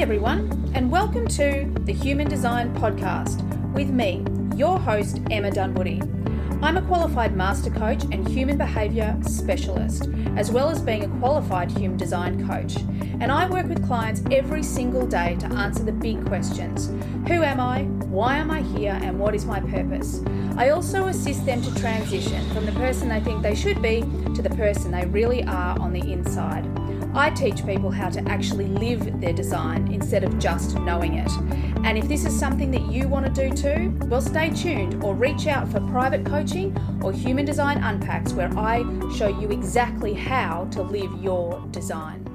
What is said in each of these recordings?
Hey everyone, and welcome to the Human Design Podcast with me, your host, Emma Dunwoody. I'm a qualified master coach and human behaviour specialist, as well as being a qualified human design coach. And I work with clients every single day to answer the big questions. Who am I? Why am I here? And what is my purpose? I also assist them to transition from the person they think they should be to the person they really are on the inside. I teach people how to actually live their design instead of just knowing it. And if this is something that you want to do too, well, stay tuned or reach out for private coaching or Human Design Unpacks, where I show you exactly how to live your design.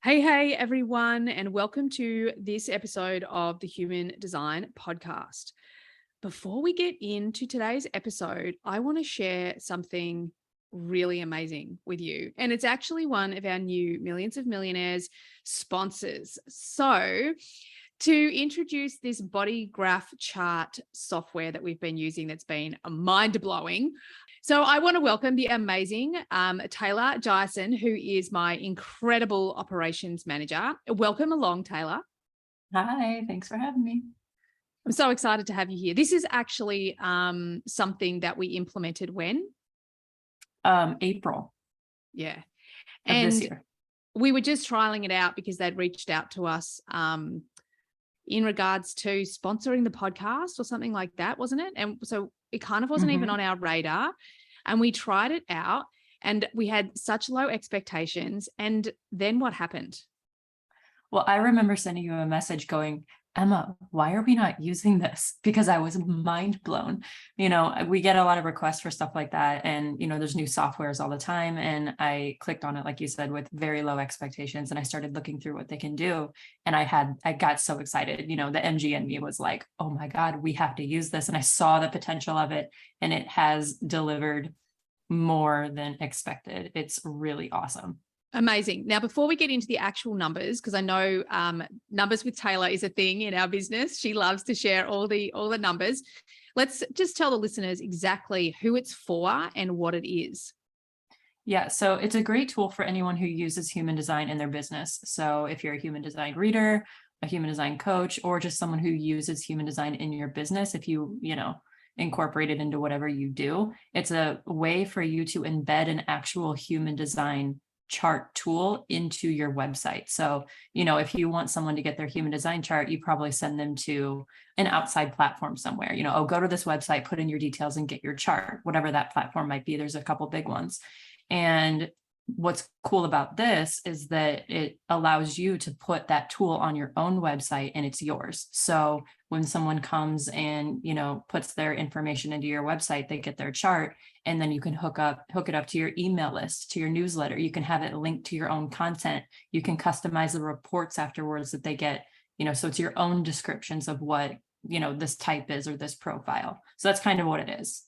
Hey everyone, and welcome to this episode of the Human Design Podcast. Before we get into today's episode, I want to share something really amazing with you. And it's actually one of our new Millions of Millionaires sponsors. So to introduce this body graph chart software that we've been using that's been mind-blowing. So I want to welcome the amazing Taylor Dyson, who is my incredible operations manager. Welcome along, Taylor. Hi, thanks for having me. I'm so excited to have you here. This is actually something that we implemented when? April. Yeah. And this year. We were just trialing it out because they'd reached out to us in regards to sponsoring the podcast or something like that, wasn't it? And so it kind of wasn't even on our radar, and we tried it out and we had such low expectations. And then what happened? Well, I remember sending you a message going, Emma, why are we not using this? Because I was mind blown. You know, we get a lot of requests for stuff like that. And, you know, there's new softwares all the time. And I clicked on it, like you said, with very low expectations. And I started looking through what they can do. And I got so excited. You know, the MG in me was like, oh my God, we have to use this. And I saw the potential of it. And it has delivered more than expected. It's really awesome. Amazing. Now, before we get into the actual numbers, because I know numbers with Taylor is a thing in our business. She loves to share all the numbers. Let's just tell the listeners exactly who it's for and what it is. Yeah, so it's a great tool for anyone who uses human design in their business. So if you're a human design reader, a human design coach, or just someone who uses human design in your business, if you incorporate it into whatever you do, it's a way for you to embed an actual human design chart tool into your website. So, you know, if you want someone to get their human design chart, you probably send them to an outside platform somewhere, go to this website, put in your details and get your chart, whatever that platform might be. There's a couple big ones. And what's cool about this is that it allows you to put that tool on your own website and it's yours. So when someone comes and, puts their information into your website, they get their chart, and then you can hook it up to your email list, to your newsletter. You can have it linked to your own content. You can customize the reports afterwards that they get, so it's your own descriptions of what, this type is or this profile. So that's kind of what it is.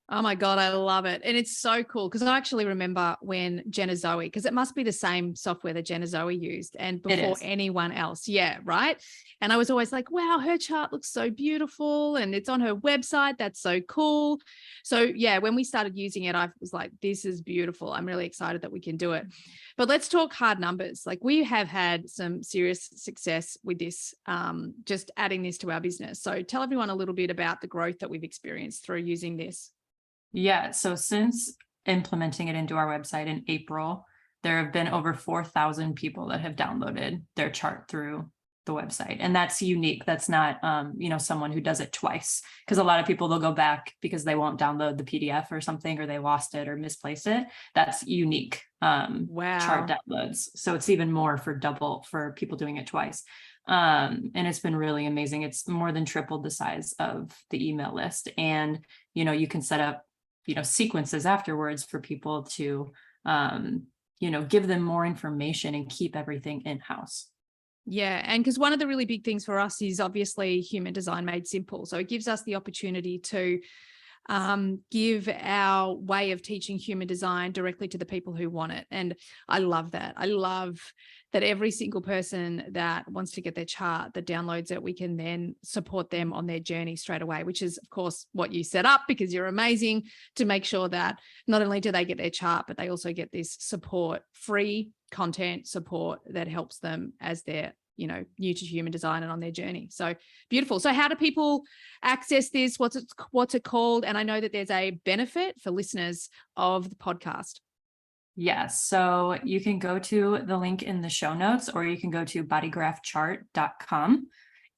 Oh my God, I love it. And it's so cool because I actually remember when Jenna Zoe, because it must be the same software that Jenna Zoe used and before anyone else. Yeah, right. And I was always like, wow, her chart looks so beautiful and it's on her website. That's so cool. So yeah, when we started using it, I was like, this is beautiful. I'm really excited that we can do it. But let's talk hard numbers. Like we have had some serious success with this, just adding this to our business. So tell everyone a little bit about the growth that we've experienced through using this. Yeah. So since implementing it into our website in April, there have been over 4,000 people that have downloaded their chart through the website. And that's unique. That's not, someone who does it twice, because a lot of people, they'll go back because they won't download the PDF or something, or they lost it or misplaced it. That's unique chart downloads. So it's even more for people doing it twice. And it's been really amazing. It's more than tripled the size of the email list. And, you can set up sequences afterwards for people to, give them more information and keep everything in-house. Yeah. And because one of the really big things for us is obviously human design made simple. So it gives us the opportunity to give our way of teaching human design directly to the people who want it. And I love that. I love that every single person that wants to get their chart, that downloads it, we can then support them on their journey straight away, which is of course what you set up, because you're amazing, to make sure that not only do they get their chart, but they also get this support, free content support that helps them as they're new to human design and on their journey. So beautiful. So how do people access this? What's it called? And I know that there's a benefit for listeners of the podcast. Yes. So you can go to the link in the show notes, or you can go to bodygraphchart.com.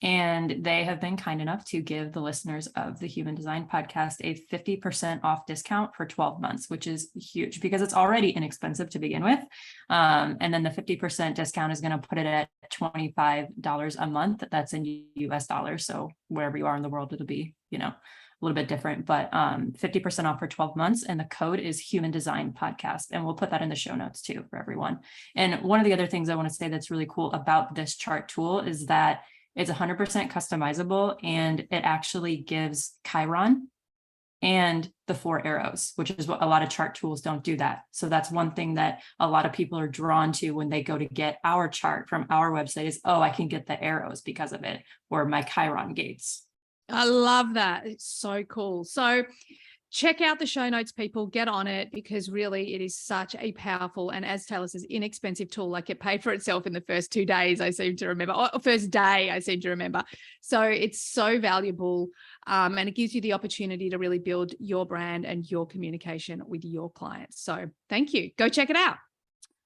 And they have been kind enough to give the listeners of the Human Design Podcast a 50% off discount for 12 months, which is huge because it's already inexpensive to begin with. And then the 50% discount is going to put it at $25 a month. That's in US dollars. So wherever you are in the world, it'll be, a little bit different, but 50% off for 12 months. And the code is Human Design Podcast. And we'll put that in the show notes too for everyone. And one of the other things I want to say that's really cool about this chart tool is that it's 100% customizable, and it actually gives Chiron and the 4 arrows, which is what a lot of chart tools don't do that. So that's one thing that a lot of people are drawn to when they go to get our chart from our website is, I can get the arrows because of it, or my Chiron gates. I love that. It's so cool. So check out the show notes, people. Get on it, because really it is such a powerful and, as Taylor says, inexpensive tool. Like, it paid for itself in the first 2 days, I seem to remember, or first day, I seem to remember. So it's so valuable, and it gives you the opportunity to really build your brand and your communication with your clients. So thank you. Go check it out.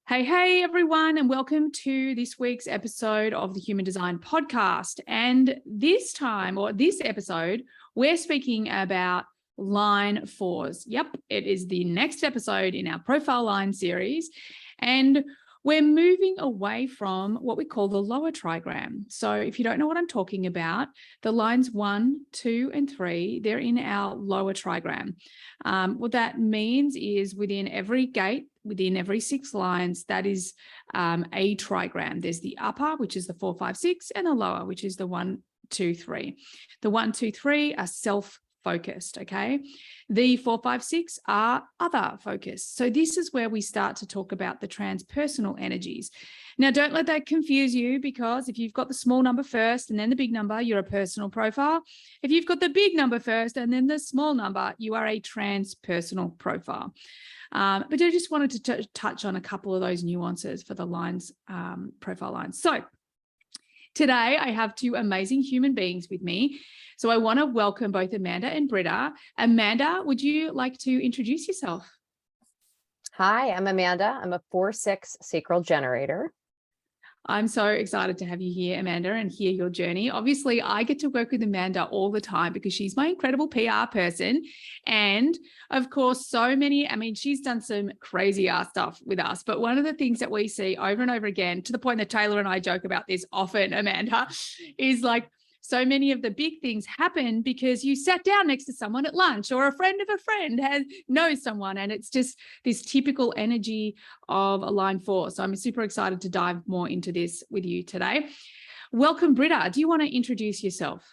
Hey, everyone, and welcome to this week's episode of the Human Design Podcast. And this episode, we're speaking about line 4s. Yep, it is the next episode in our profile line series. And we're moving away from what we call the lower trigram. So if you don't know what I'm talking about, the lines 1, 2, and 3, they're in our lower trigram. What that means is within every gate, within every 6 lines, that is a trigram. There's the upper, which is the 4, 5, 6, and the lower, which is the 1, 2, 3. The 1, 2, 3 are self-focused, okay? The 4, 5, 6 are other focused. So this is where we start to talk about the transpersonal energies. Now, don't let that confuse you, because if you've got the small number first and then the big number, you're a personal profile. If you've got the big number first and then the small number, you are a transpersonal profile. But I just wanted to touch on a couple of those nuances for the lines, profile lines. So today I have 2 amazing human beings with me. So I want to welcome both Amanda and Britta. Amanda, would you like to introduce yourself? Hi, I'm Amanda. I'm a 4/6 Sacral Generator. I'm so excited to have you here, Amanda, and hear your journey. Obviously, I get to work with Amanda all the time because she's my incredible PR person. And of course, she's done some crazy ass stuff with us. But one of the things that we see over and over again, to the point that Taylor and I joke about this often, Amanda, is like, so many of the big things happen because you sat down next to someone at lunch, or a friend of a friend knows someone, and it's just this typical energy of a line 4. So I'm super excited to dive more into this with you today. Welcome, Britta. Do you want to introduce yourself?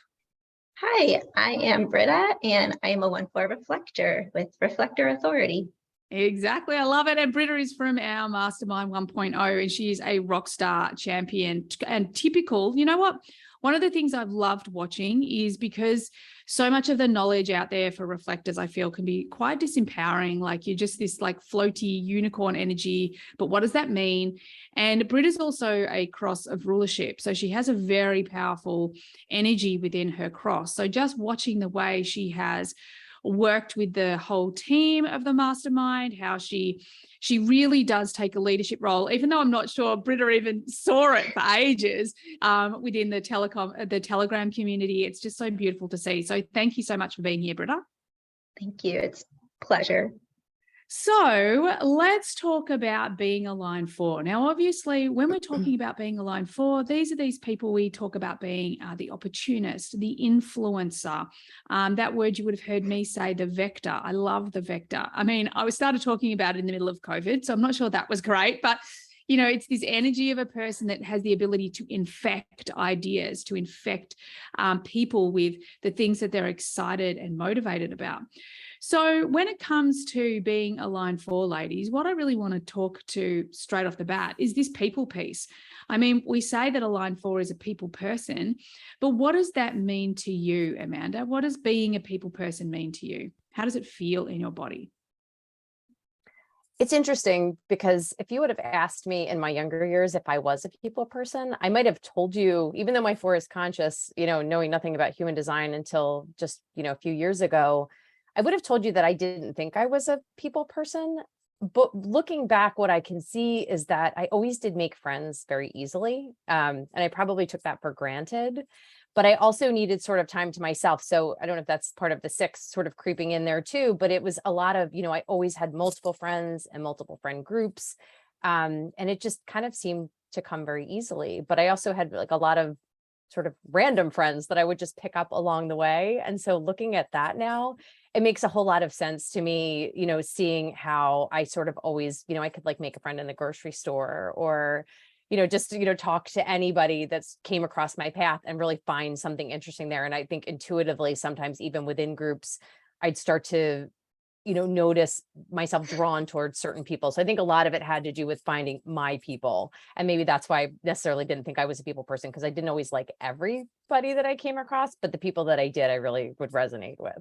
Hi, I am Britta, and I am a 1/4 Reflector with Reflector Authority. Exactly. I love it. And Britta is from our Mastermind 1.0, and she is a rockstar champion and typical. You know what? One of the things I've loved watching is because so much of the knowledge out there for reflectors, I feel, can be quite disempowering. Like, you're just this like floaty unicorn energy, but what does that mean? And Britta's also a cross of rulership. So she has a very powerful energy within her cross. So just watching the way she has worked with the whole team of the Mastermind, how she really does take a leadership role, even though I'm not sure Britta even saw it for ages within the Telegram community. It's just so beautiful to see. So thank you so much for being here, Britta. Thank you. It's a pleasure. So let's talk about being a line 4. Now, obviously, when we're talking about being a line 4, these are these people we talk about being the opportunist, the influencer. That word you would have heard me say, the vector. I love the vector. I mean, I started talking about it in the middle of COVID, so I'm not sure that was great, but it's this energy of a person that has the ability to infect ideas, to infect people with the things that they're excited and motivated about. So when it comes to being a line 4, ladies, what I really want to talk to straight off the bat is this people piece. I mean, we say that a line 4 is a people person, but what does that mean to you, Amanda? What does being a people person mean to you? How does it feel in your body? It's interesting because if you would have asked me in my younger years if I was a people person, I might have told you, even though my 4 is conscious, knowing nothing about human design until just, a few years ago, I would have told you that I didn't think I was a people person. But looking back, what I can see is that I always did make friends very easily. And I probably took that for granted. But I also needed sort of time to myself. So I don't know if that's part of the 6 sort of creeping in there too, but it was a lot of, I always had multiple friends and multiple friend groups. And it just kind of seemed to come very easily. But I also had like a lot of sort of random friends that I would just pick up along the way. And so looking at that now, it makes a whole lot of sense to me, seeing how I sort of always, I could like make a friend in the grocery store or, just, talk to anybody that's came across my path and really find something interesting there. And I think intuitively, sometimes even within groups, I'd start to, notice myself drawn towards certain people. So I think a lot of it had to do with finding my people. And maybe that's why I necessarily didn't think I was a people person, because I didn't always like everybody that I came across, but the people that I did, I really would resonate with.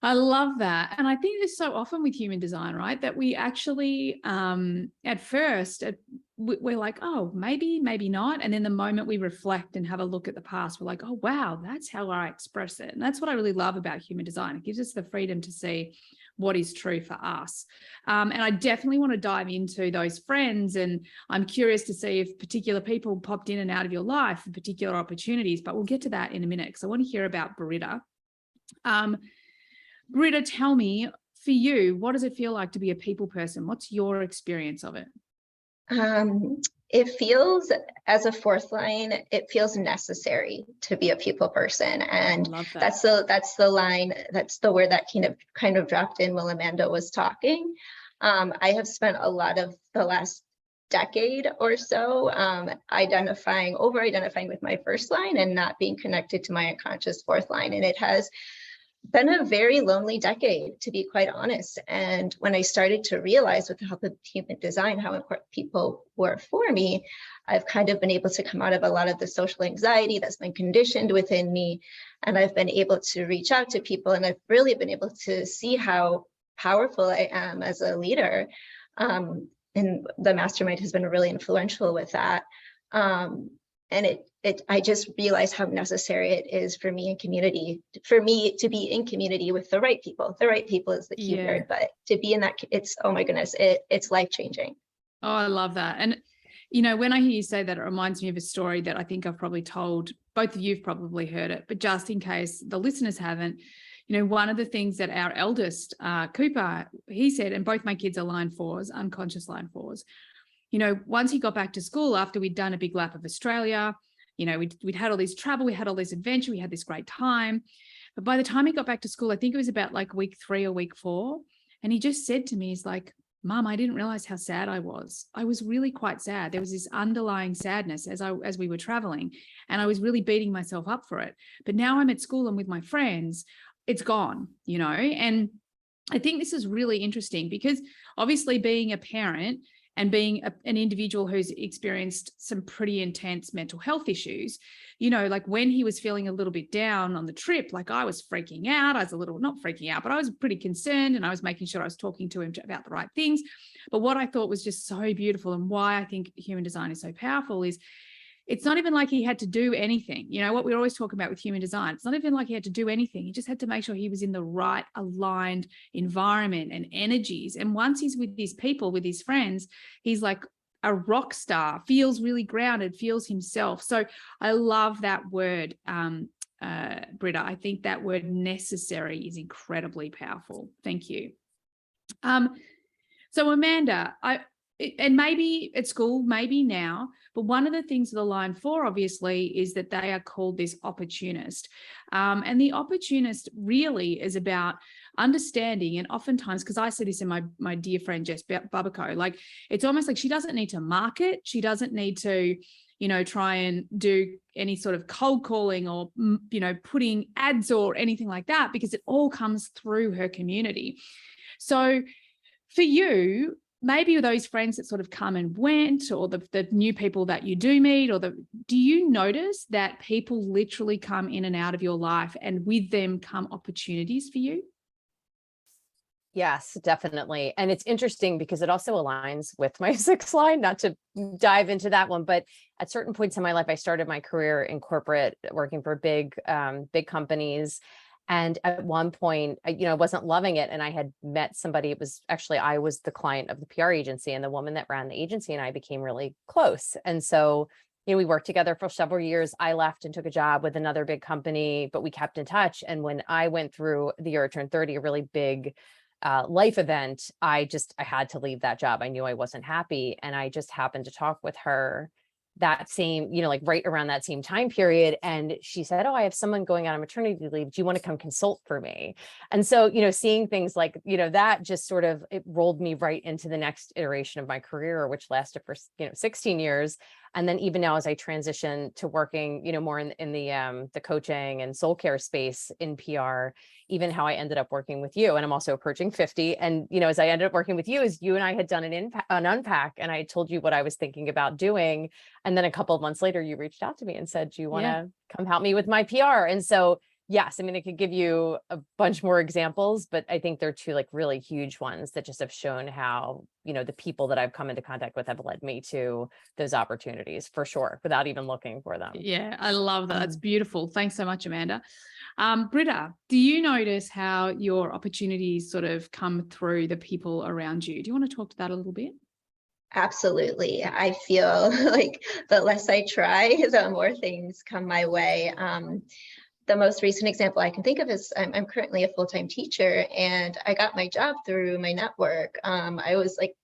I love that. And I think this so often with human design, right? That we actually, at first, we're like, oh, maybe not. And then the moment we reflect and have a look at the past, we're like, oh, wow, that's how I express it. And that's what I really love about human design. It gives us the freedom to see what is true for us. And I definitely want to dive into those friends. And I'm curious to see if particular people popped in and out of your life for particular opportunities, but we'll get to that in a minute because I want to hear about Britta. Britta, tell me, for you, what does it feel like to be a people person? What's your experience of it? It feels, as a 4th line, it feels necessary to be a people person. And that's the line, that's the word that kind of dropped in while Amanda was talking. I have spent a lot of the last decade or so over-identifying with my 1st line and not being connected to my unconscious 4th line. And it has been a very lonely decade, to be quite honest. And when I started to realize, with the help of human design, how important people were for me, I've kind of been able to come out of a lot of the social anxiety that's been conditioned within me. And I've been able to reach out to people, and I've really been able to see how powerful I am as a leader. And the Mastermind has been really influential with that. And I just realized how necessary it is for me to be in community with the right people. The right people is the key word, but to be in that, it's, oh my goodness, it's life-changing. Oh, I love that. And, when I hear you say that, it reminds me of a story that I think I've probably told, both of you've probably heard it, but just in case the listeners haven't, one of the things that our eldest, Cooper, he said, and both my kids are line 4s, unconscious line 4s, once he got back to school after we'd done a big lap of Australia, we'd had all this travel, we had all this adventure, we had this great time. But by the time he got back to school, I think it was about like week 3 or week 4. And he just said to me, he's like, Mom, I didn't realize how sad I was. I was really quite sad. There was this underlying sadness as we were traveling, and I was really beating myself up for it. But now I'm at school and with my friends, it's gone, and I think this is really interesting because obviously being a parent and being an individual who's experienced some pretty intense mental health issues, like when he was feeling a little bit down on the trip, like I was freaking out. I was not freaking out, but I was pretty concerned, and I was making sure I was talking to him about the right things. But what I thought was just so beautiful, and why I think human design is so powerful, is it's not even like he had to do anything. What we always talk about with human design, it's not even like he had to do anything. He just had to make sure he was in the right aligned environment and energies. And once he's with these people, with his friends, he's like a rock star, feels really grounded, feels himself. So I love that word, Britta. I think that word necessary is incredibly powerful. Thank you. So Amanda, and maybe at school, maybe now, but one of the things of the line 4, obviously, is that they are called this opportunist. And the opportunist really is about understanding, and oftentimes, because I see this in my dear friend, Jess Bubico, like it's almost like she doesn't need to market. She doesn't need to, try and do any sort of cold calling or, putting ads or anything like that, because it all comes through her community. So for you, maybe those friends that sort of come and went, or the new people that you do meet, do you notice that people literally come in and out of your life, and with them come opportunities for you? Yes, definitely. And it's interesting because it also aligns with my sixth line, not to dive into that one, but at certain points in my life, I started my career in corporate, working for big companies. And at one point, I wasn't loving it. And I had met somebody, I was the client of the PR agency, and the woman that ran the agency and I became really close. And so, we worked together for several years. I left and took a job with another big company, but we kept in touch. And when I went through the year I turned 30, a really big life event, I had to leave that job. I knew I wasn't happy. And I just happened to talk with her that same, like right around that same time period. And she said, "Oh, I have someone going on maternity leave. Do you want to come consult for me?" And so, seeing things like, that just sort of, it rolled me right into the next iteration of my career, which lasted for, 16 years. And then even now, as I transition to working, more in the coaching and soul care space in PR, even how I ended up working with you. And I'm also approaching 50. And, as I ended up working with you, is you and I had done an unpack, and I told you what I was thinking about doing. And then a couple of months later, you reached out to me and said, "Do you want to come help me with my PR?" And so, yes, I mean, I could give you a bunch more examples, but I think they're two like really huge ones that just have shown how, the people that I've come into contact with have led me to those opportunities for sure, without even looking for them. Yeah, I love that. That's beautiful. Thanks so much, Amanda. Britta, do you notice how your opportunities sort of come through the people around you? Do you want to talk to that a little bit? Absolutely. I feel like the less I try, the more things come my way. The most recent example I can think of is I'm currently a full-time teacher, and I got my job through my network. I was like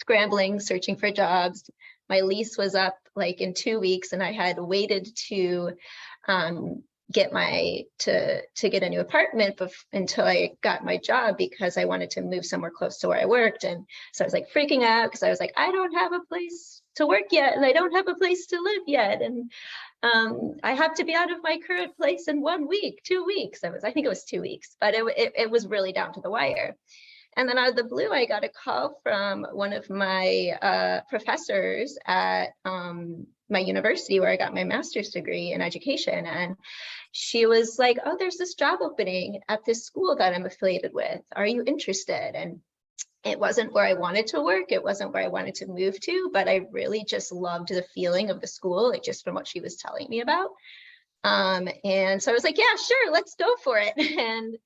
scrambling, searching for jobs. My lease was up like in 2 weeks, and I had waited to get a new apartment until I got my job, because I wanted to move somewhere close to where I worked. And so I was like freaking out, because I was like, I don't have a place to work yet, and I don't have a place to live yet, and I have to be out of my current place in 1 week, 2 weeks. I think it was 2 weeks, but it was really down to the wire. And then out of the blue, I got a call from one of my professors at my university, where I got my master's degree in education. And she was like, "Oh, there's this job opening at this school that I'm affiliated with. Are you interested?" And it wasn't where I wanted to work. It wasn't where I wanted to move to, but I really just loved the feeling of the school, like just from what she was telling me about. And so I was like, "Yeah, sure, let's go for it." And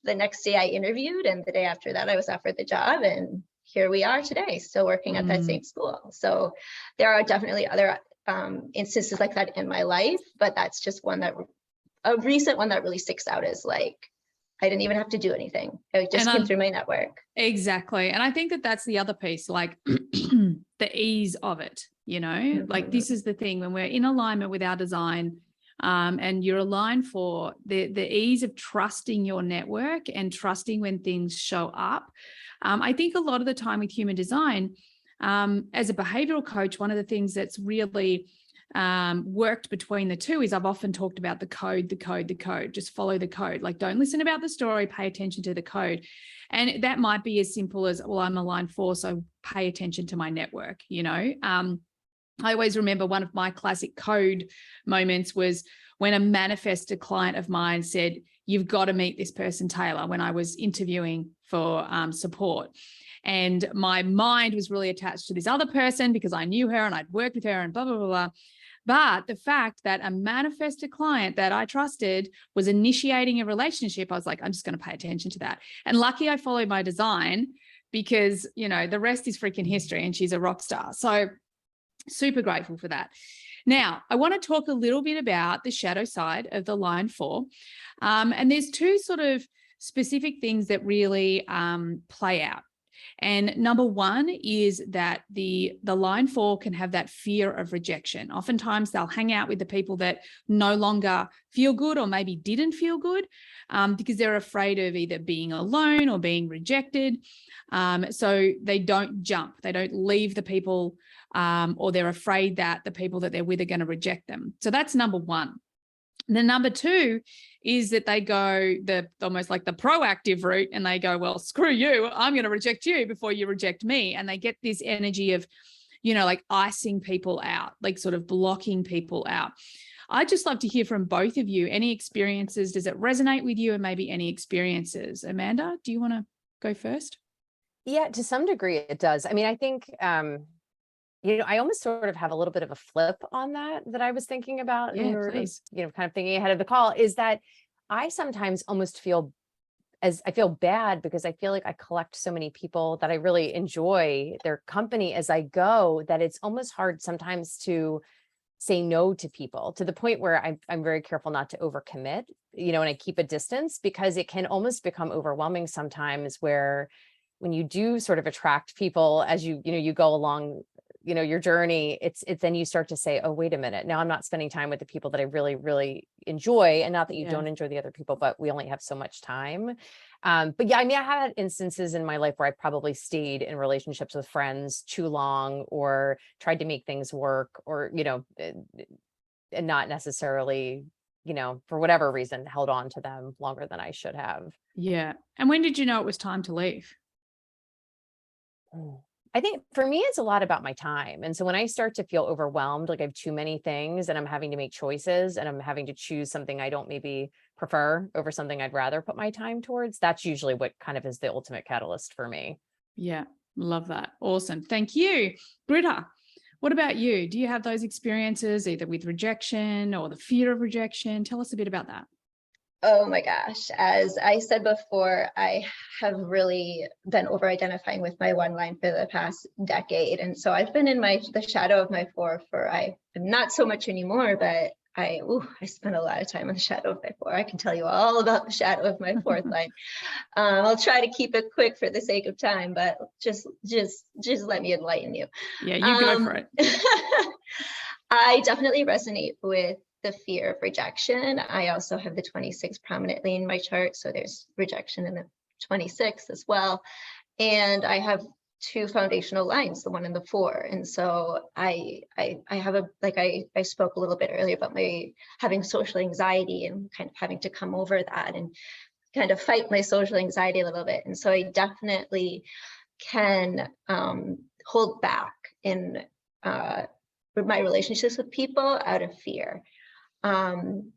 the next day I interviewed, and the day after that I was offered the job, and here we are today, still working at that same school. So there are definitely other instances like that in my life, but that's just a recent one that really sticks out is like, I didn't even have to do anything. It just came through my network. Exactly. And I think that that's the other piece, like the ease of it, like this is the thing when we're in alignment with our design, and you're aligned for the ease of trusting your network and trusting when things show up. I think a lot of the time with human design, as a behavioral coach, one of the things that's really worked between the two is I've often talked about the code, just follow the code. Like, don't listen about the story, pay attention to the code. And that might be as simple as, well, I'm a line 4, so pay attention to my network, I always remember one of my classic code moments was when a manifested client of mine said, "You've got to meet this person, Taylor," when I was interviewing for support. And my mind was really attached to this other person because I knew her and I'd worked with her and blah, blah, blah, blah. But the fact that a manifested client that I trusted was initiating a relationship, I was like, I'm just going to pay attention to that. And lucky I followed my design, because, the rest is freaking history, and she's a rock star. So super grateful for that. Now, I want to talk a little bit about the shadow side of the line 4. And there's two sort of specific things that really play out. And number one is that the line 4 can have that fear of rejection. Oftentimes they'll hang out with the people that no longer feel good, or maybe didn't feel good, because they're afraid of either being alone or being rejected. So they don't jump, they don't leave the people, or they're afraid that the people that they're with are going to reject them. So that's number one. The number two is that they go almost like the proactive route, and they go, well, screw you, I'm going to reject you before you reject me. And they get this energy of, like icing people out, like sort of blocking people out. I'd just love to hear from both of you. Any experiences? Does it resonate with you? And maybe any experiences? Amanda, do you want to go first? Yeah, to some degree it does. I mean, I think, I almost sort of have a little bit of a flip on that I was thinking about when Yeah, we were, please. kind of thinking ahead of the call, is that I sometimes almost feel bad because I feel like I collect so many people that I really enjoy their company as I go, that it's almost hard sometimes to say no to people, to the point where I'm very careful not to overcommit, and I keep a distance, because it can almost become overwhelming sometimes, where when you do sort of attract people as you go along, your journey, it's then you start to say, oh, wait a minute, now I'm not spending time with the people that I really, really enjoy. And not that you Yeah. don't enjoy the other people, but we only have so much time. But yeah, I mean, I have had instances in my life where I probably stayed in relationships with friends too long, or tried to make things work, or, and not necessarily, for whatever reason, held on to them longer than I should have. Yeah. And when did you know it was time to leave? I think for me, it's a lot about my time. And so when I start to feel overwhelmed, like I have too many things and I'm having to make choices and I'm having to choose something I don't maybe prefer over something I'd rather put my time towards, that's usually what kind of is the ultimate catalyst for me. Yeah. Love that. Awesome. Thank you. Britta, what about you? Do you have those experiences either with rejection or the fear of rejection? Tell us a bit about that. Oh my gosh. As I said before, I have really been over-identifying with my one line for the past decade. And so I've been in the shadow of my four I'm not so much anymore, but I spent a lot of time in the shadow of my four. I can tell you all about the shadow of my fourth line. I'll try to keep it quick for the sake of time, but just let me enlighten you. Yeah, you go for it. I definitely resonate with the fear of rejection. I also have the 26 prominently in my chart, so there's rejection in the 26 as well. And I have two foundational lines, the 1 and the 4. And so I have I spoke a little bit earlier about my having social anxiety and kind of having to come over that and kind of fight my social anxiety a little bit. And so I definitely can hold back in my relationships with people out of fear. And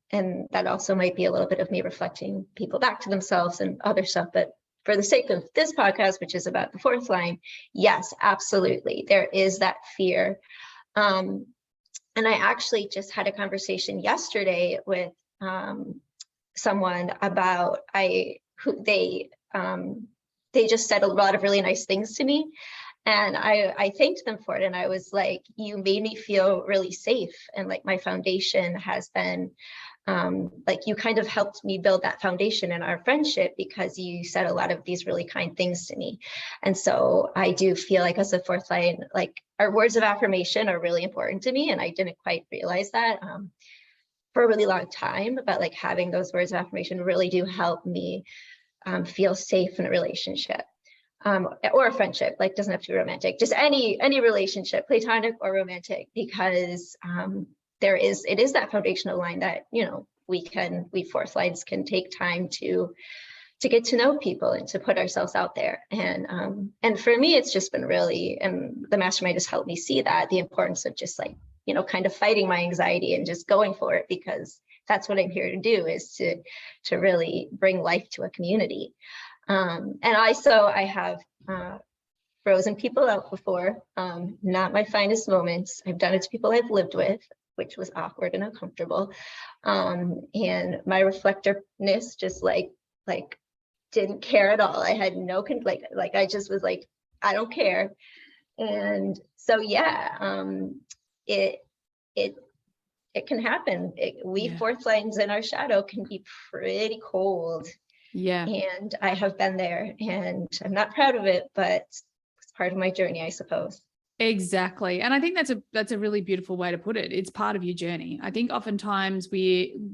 that also might be a little bit of me reflecting people back to themselves and other stuff. But for the sake of this podcast, which is about the fourth line, yes, absolutely. There is that fear. And I actually just had a conversation yesterday with someone about they just said a lot of really nice things to me. And I thanked them for it. And I was like, you made me feel really safe. And like my foundation has been, you kind of helped me build that foundation in our friendship because you said a lot of these really kind things to me. And so I do feel like as a fourth line, like our words of affirmation are really important to me. And I didn't quite realize that for a really long time, but like having those words of affirmation really do help me feel safe in a relationship. Or a friendship, like doesn't have to be romantic, just any relationship, platonic or romantic, because it is that foundational line that, we fourth lines can take time to get to know people and to put ourselves out there. And for me, it's just been really, and the Mastermind has helped me see that, the importance of just like, kind of fighting my anxiety and just going for it, because that's what I'm here to do, is to really bring life to a community. And also I have frozen people out before, not my finest moments. I've done it to people I've lived with, which was awkward and uncomfortable. And my reflectorness just like didn't care at all. I had no, I just was like, I don't care. And so, yeah, it can happen. Fourth lines in our shadow can be pretty cold. Yeah. And I have been there, and I'm not proud of it, but it's part of my journey, I suppose. Exactly. And I think that's a really beautiful way to put it. It's part of your journey. I think oftentimes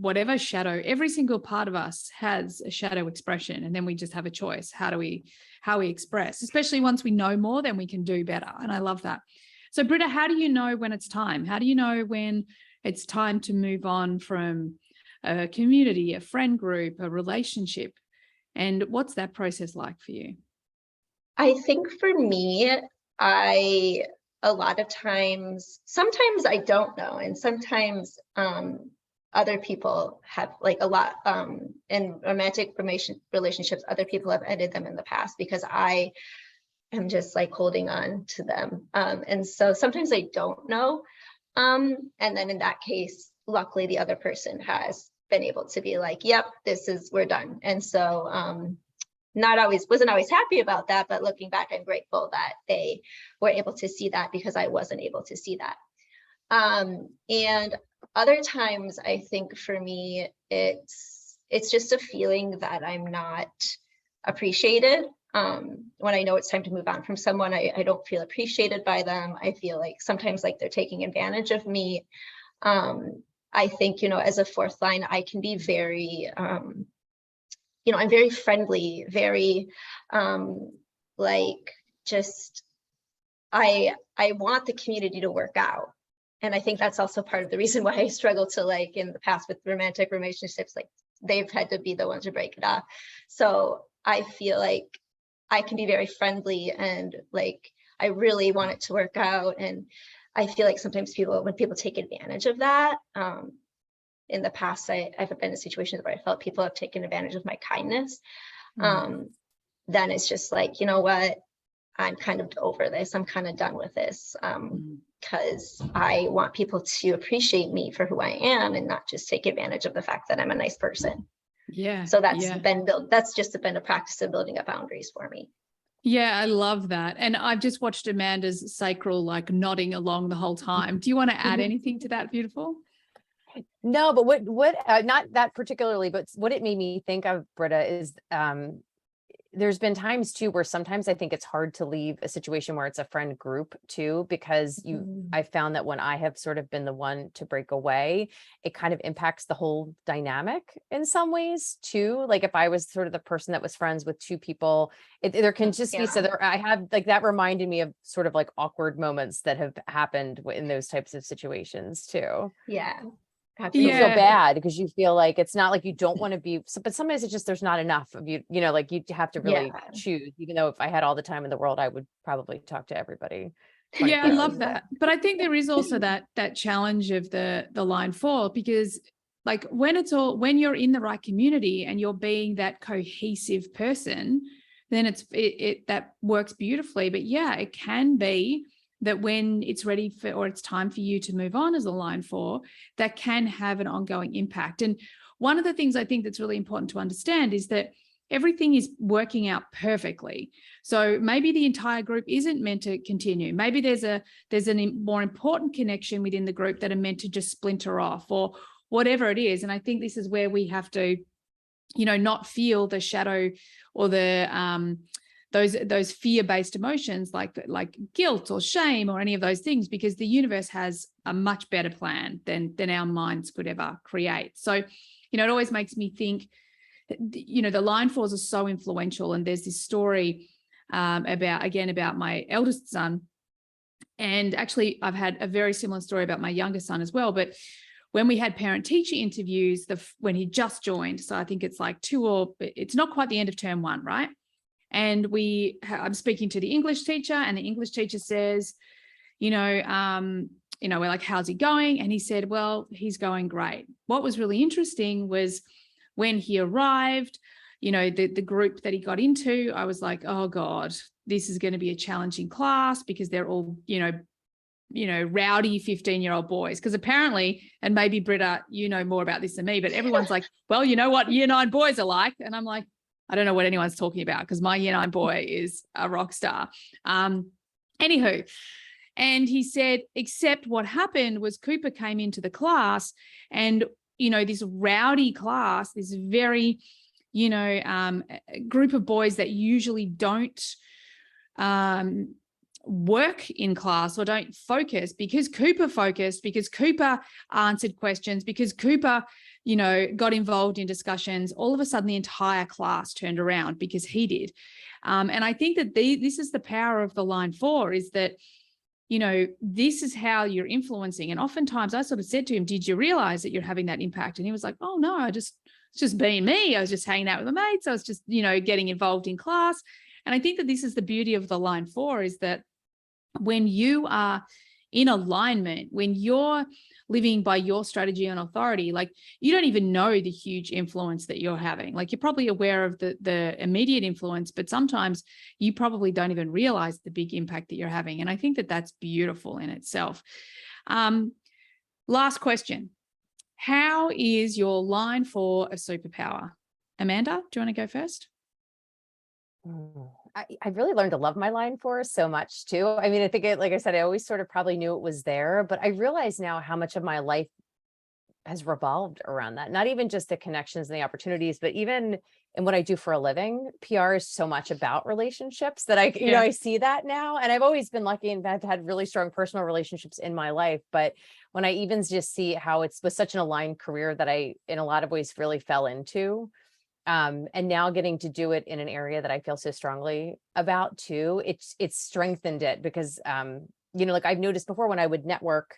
whatever shadow, every single part of us has a shadow expression, and then we just have a choice. How we express, especially once we know more, then we can do better. And I love that. So Britta, how do you know when it's time? How do you know when it's time to move on from a community, a friend group, a relationship? And what's that process like for you? I think for me, a lot of times, sometimes I don't know. And sometimes other people have like a lot in romantic relationships, other people have ended them in the past because I am just like holding on to them. And so sometimes I don't know. And then in that case, luckily the other person has been able to be like, yep, we're done. And so wasn't always happy about that, but looking back, I'm grateful that they were able to see that because I wasn't able to see that. And other times, I think for me, it's just a feeling that I'm not appreciated. When I know it's time to move on from someone, I don't feel appreciated by them. I feel like sometimes like they're taking advantage of me. I think, as a fourth line, I can be very, I'm very friendly, very like just, I want the community to work out. And I think that's also part of the reason why I struggle to, like, in the past with romantic relationships, like they've had to be the ones to break it off. So I feel like I can be very friendly and like, I really want it to work out. And I feel like sometimes when people take advantage of that, in the past, I've been in situations where I felt people have taken advantage of my kindness. Then it's just like, you know what? I'm kind of over this. I'm kind of done with this because I want people to appreciate me for who I am and not just take advantage of the fact that I'm a nice person. Yeah. So that's just been a practice of building up boundaries for me. Yeah, I love that. And I've just watched Amanda's sacral like nodding along the whole time. Do you want to add anything to that, beautiful? No, but what not that particularly, but what it made me think of, Britta, is there's been times too where sometimes I think it's hard to leave a situation where it's a friend group too, because I found that when I have sort of been the one to break away, it kind of impacts the whole dynamic in some ways too. Like if I was sort of the person that was friends with two people, there can just be, so I have like, that reminded me of sort of like awkward moments that have happened in those types of situations too. Yeah. You feel bad because you feel like it's not like you don't want to be, but sometimes it's just, there's not enough of you, like you have to really choose, even though if I had all the time in the world, I would probably talk to everybody. Yeah, I love that. But I think there is also that challenge of the line 4, because like when you're in the right community and you're being that cohesive person, then that works beautifully. But yeah, it can be that when it's ready for, or it's time for you to move on as a line 4, that can have an ongoing impact. And one of the things I think that's really important to understand is that everything is working out perfectly. So maybe the entire group isn't meant to continue. Maybe there's a more important connection within the group that are meant to just splinter off or whatever it is. And I think this is where we have to, not feel the shadow or the those fear-based emotions like guilt or shame or any of those things, because the universe has a much better plan than our minds could ever create. So, it always makes me think, the line 4s are so influential. And there's this story about my eldest son. And actually, I've had a very similar story about my younger son as well. But when we had parent-teacher interviews, when he just joined, so I think it's like it's not quite the end of term 1, right? And I'm speaking to the English teacher, and the English teacher says, we're like, how's he going? And he said, well, he's going great. What was really interesting was when he arrived, the group that he got into, I was like, oh God, this is going to be a challenging class because they're all, rowdy 15-year-old boys. Because apparently, and maybe Britta, you know more about this than me, but everyone's like, well, you know what year 9 boys are like? And I'm like, I don't know what anyone's talking about because my year 9 boy is a rock star. Anywho, and he said, except what happened was Cooper came into the class and, this rowdy class, this very, group of boys that usually don't work in class or don't focus, because Cooper focused, because Cooper answered questions, because Cooper got involved in discussions, all of a sudden the entire class turned around because he did. And I think that this is the power of the line 4, is that, this is how you're influencing. And oftentimes I sort of said to him, did you realize that you're having that impact? And he was like, oh no, it's just being me. I was just hanging out with my mates. I was just, getting involved in class. And I think that this is the beauty of the line 4, is that when you are in alignment, when you're living by your strategy and authority, like you don't even know the huge influence that you're having. Like you're probably aware of the immediate influence, but sometimes you probably don't even realize the big impact that you're having. And I think that that's beautiful in itself. Last question. How is your line 4 a superpower? Amanda, do you want to go first? I really learned to love my line 4 so much too. I mean, I think like I said, I always sort of probably knew it was there, but I realize now how much of my life has revolved around that. Not even just the connections and the opportunities, but even in what I do for a living. PR is so much about relationships that you know, I see that now. And I've always been lucky and I've had really strong personal relationships in my life. But when I even just see how it was such an aligned career that I, in a lot of ways, really fell into, and now getting to do it in an area that I feel so strongly about too, it's strengthened it because, you know, like I've noticed before when I would network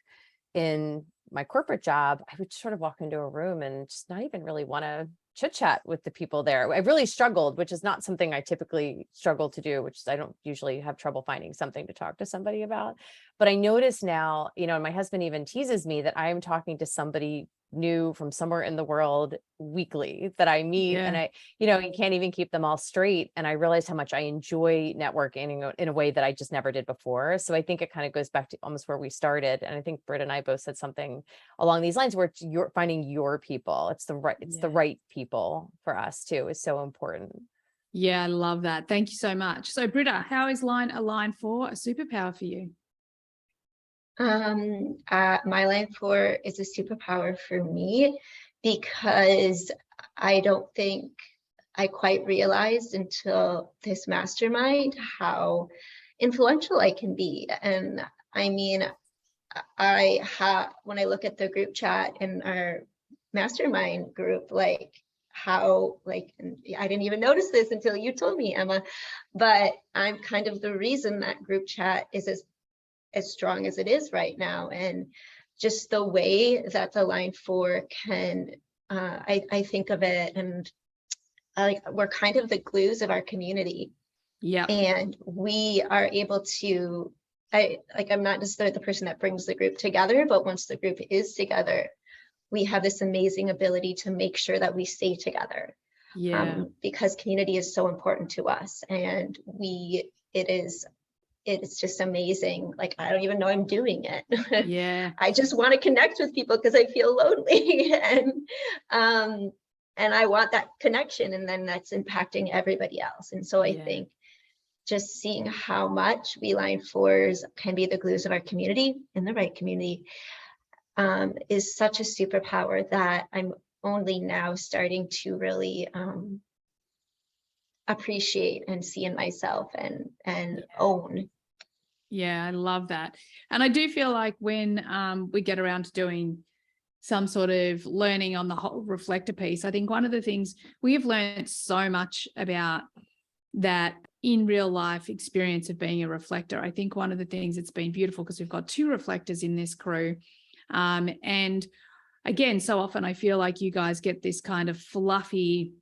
in my corporate job, I would sort of walk into a room and just not even really want to chit chat with the people there. I really struggled, which is not something I typically struggle to do, which is I don't usually have trouble finding something to talk to somebody about. But I notice now, you know, and my husband even teases me that I'm talking to somebody new from somewhere in the world weekly that I meet, and I, you know, you can't even keep them all straight. And I realize how much I enjoy networking in a way that I just never did before. So I think it kind of goes back to almost where we started. And I think Britt and I both said something along these lines where it's you're finding your people. It's the right people for us too is so important. Yeah, I love that. Thank you so much. So Britta, how is line 4 a superpower for you? My line 4 is a superpower for me because I don't think I quite realized until this mastermind how influential I can be. And I mean, when I look at the group chat in our mastermind group, like how, like, I didn't even notice this until you told me, Emma, but I'm kind of the reason that group chat is as strong as it is right now. And just the way that the line 4 can, I think of it, and we're kind of the glues of our community. Yeah. And we are able to, I'm not necessarily the person that brings the group together, but once the group is together, we have this amazing ability to make sure that we stay together. Yeah. Because community is so important to us, and it's just amazing. Like, I don't even know I'm doing it. Yeah. I just want to connect with people because I feel lonely, and I want that connection, and then that's impacting everybody else. And so I think just seeing how much we line 4s can be the glues of our community in the right community is such a superpower that I'm only now starting to really appreciate and see in myself and own. Yeah, I love that. And I do feel like when we get around to doing some sort of learning on the whole reflector piece, I think one of the things we have learned so much about that in real life experience of being a reflector. I think one of the things that's been beautiful, because we've got 2 reflectors in this crew. And again, so often I feel like you guys get this kind of fluffy,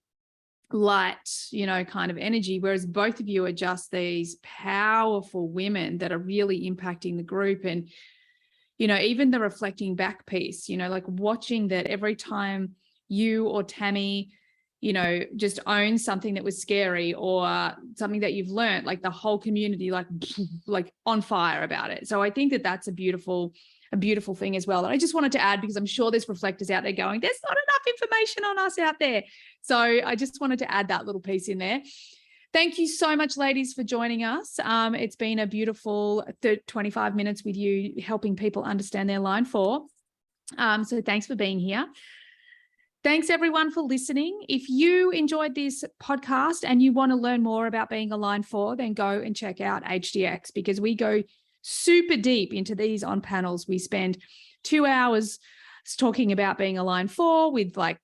light, you know, kind of energy, whereas both of you are just these powerful women that are really impacting the group. And, you know, even the reflecting back piece, you know, like watching that every time you or Tammy, you know, just own something that was scary or something that you've learned, like the whole community, like on fire about it. So I think that that's a beautiful thing as well. And I just wanted to add, because I'm sure there's reflectors out there going, there's not enough information on us out there. So I just wanted to add that little piece in there. Thank you so much, ladies, for joining us. It's been a beautiful 25 minutes with you, helping people understand their line 4. So thanks for being here. Thanks, everyone, for listening. If you enjoyed this podcast and you want to learn more about being a line 4, then go and check out HDX, because we go super deep into these on panels. We spend 2 hours talking about being a line 4 with, like,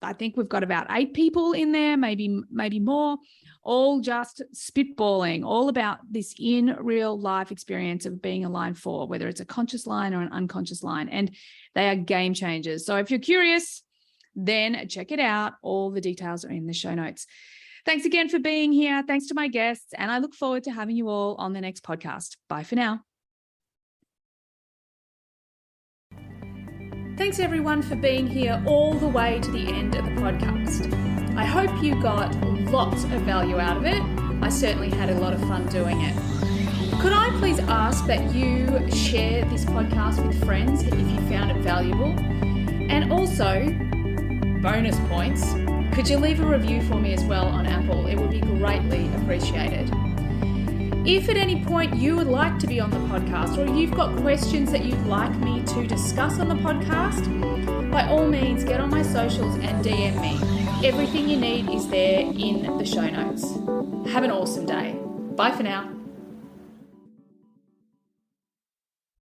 I think we've got about 8 people in there, maybe more, all just spitballing all about this in real life experience of being a line 4, whether it's a conscious line or an unconscious line, and they are game changers. So if you're curious, then check it out. All the details are in the show notes. Thanks again for being here. Thanks to my guests, and I look forward to having you all on the next podcast. Bye for now. Thanks everyone for being here all the way to the end of the podcast. I hope you got lots of value out of it. I certainly had a lot of fun doing it. Could I please ask that you share this podcast with friends if you found it valuable? And also, bonus points, could you leave a review for me as well on Apple? It would be greatly appreciated. If at any point you would like to be on the podcast or you've got questions that you'd like me to discuss on the podcast, by all means get on my socials and DM me. Everything you need is there in the show notes. Have an awesome day. Bye for now.